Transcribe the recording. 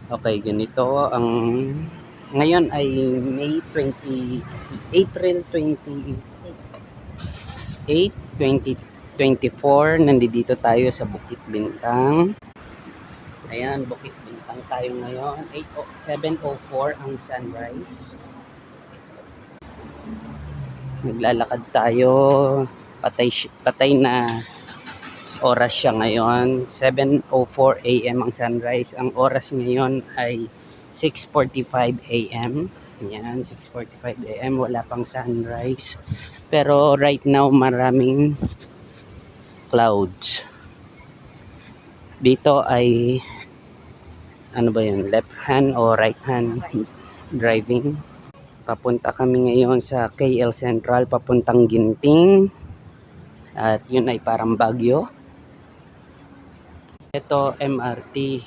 Okay, ganito ang ngayon ay April 28, 2024. Nandito tayo sa Bukit Bintang. Ayan, Bukit Bintang tayo ngayon. 7:04 ang sunrise. Naglalakad tayo. Patay na oras siya ngayon. 7:04 AM ang sunrise. Ang oras ngayon ay 6:45 AM. Yan, 6:45 AM. Wala pang sunrise. Pero right now, maraming clouds. Dito ay, ano ba yun? Left hand o right hand driving. Papunta kami ngayon sa KL Central, papuntang Ginting. At yun ay parang Baguio. Ito, MRT.